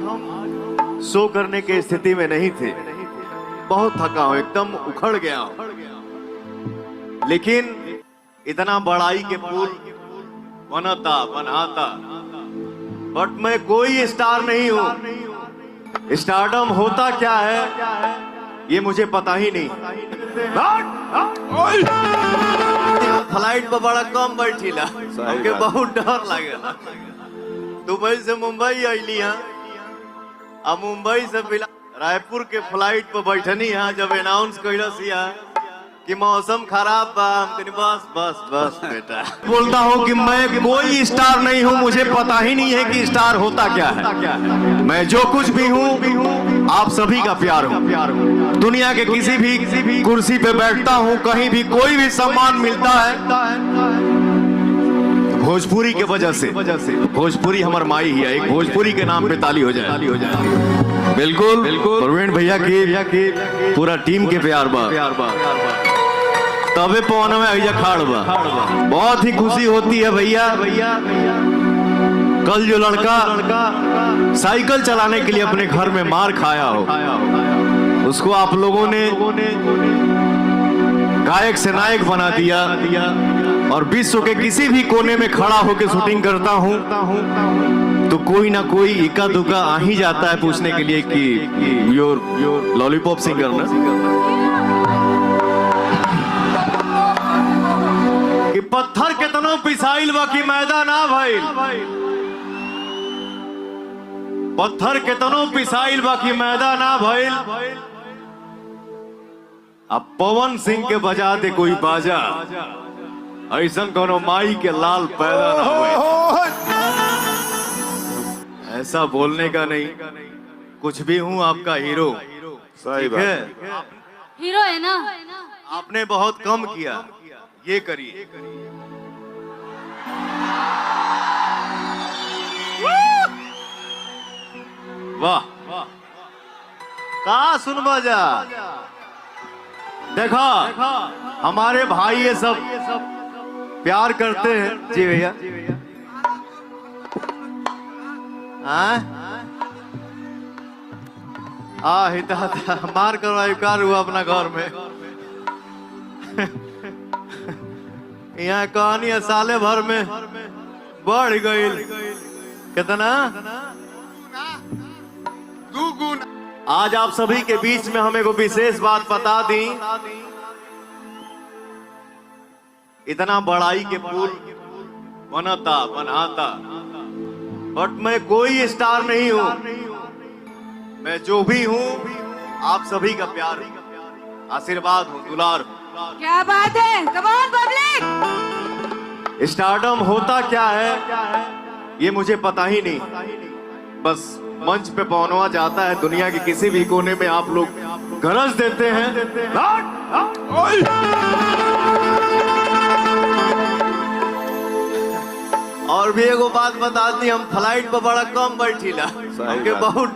हम शो करने के स्थिति में नहीं थे। बहुत थका हूं, एकदम उखड़ गया हूं। लेकिन इतना बड़ाई के पुल बनाता, बट मैं कोई स्टार नहीं हूं। स्टारडम होता क्या है ये मुझे पता ही नहीं। फ्लाइट पर बड़ा कम बैठीला, हमके बहुत डर लागेला। दुबई से मुंबई अली आ मुंबई से रायपुर के फ्लाइट पर बैठनी है। जब अनाउंस कैलस कि मौसम खराब बा, बस बस बस बेटा बोलता हूँ कि मैं कोई स्टार नहीं हूँ। मुझे पता ही नहीं है कि स्टार होता क्या है। मैं जो कुछ भी हूँ आप सभी का प्यार हूँ। दुनिया के किसी भी कुर्सी पे बैठता हूँ, कहीं भी कोई भी सम्मान मिलता है भोजपुरी के वजह से। भोजपुरी हमार माई है। एक भोजपुरी के नाम पे ताली हो जाए। बिल्कुल बिल्कुल प्रवीण भैया की पूरा टीम के प्यार बा। तबे पवन में अहिजा खाड़ बा। बहुत ही खुशी होती है भैया। कल जो लड़का साइकिल चलाने के लिए अपने घर में मार खाया हो, उसको आप लोगों ने गायक से नायक बना दिया और विश्व के किसी भी कोने में खड़ा होकर शूटिंग करता हूं तो कोई ना कोई इक्का दुक्का आ ही जाता है पूछने के लिए कि योर लॉलीपॉप सिंगर ना। कि पत्थर केतनो पिसाइल बाकी मैदा ना भइल। पत्थर केतनो पिसाइल बाकी मैदा ना भइल। अब पवन सिंह के बजा दे कोई बाजा, ऐसा कोनो माई के लाल पैदा ना हुए। ऐसा बोलने का नहीं, कुछ भी हूँ आपका हीरो। सही बात है, हीरो है ना। आपने बहुत कम किया, ये करिए। वाह कहा सुन बजा। देखा हमारे भाई ये सब प्यार करते हैं। जी भैया मार करवाई कार हुआ अपना घर में। यहाँ कहानी साले भर में बढ़ गई। कितना दुगुना। आज आप सभी के बीच में हमें को विशेष बात बता दी। इतना बड़ाई के पुल बनाता, बट मैं कोई स्टार नहीं हूं। मैं जो भी हूं आप सभी का प्यार आशीर्वाद हूं, दुलार हूं। क्या बात है, कम ऑन पब्लिक। स्टारडम होता क्या है ये मुझे पता ही नहीं। बस मंच पे पहुंचवा जाता है, दुनिया के किसी भी कोने में आप लोग गरज देते हैं। और भी एगो बात बता दी, हम फ्लाइट पर बड़ा कम बैठीला, हमके बहुत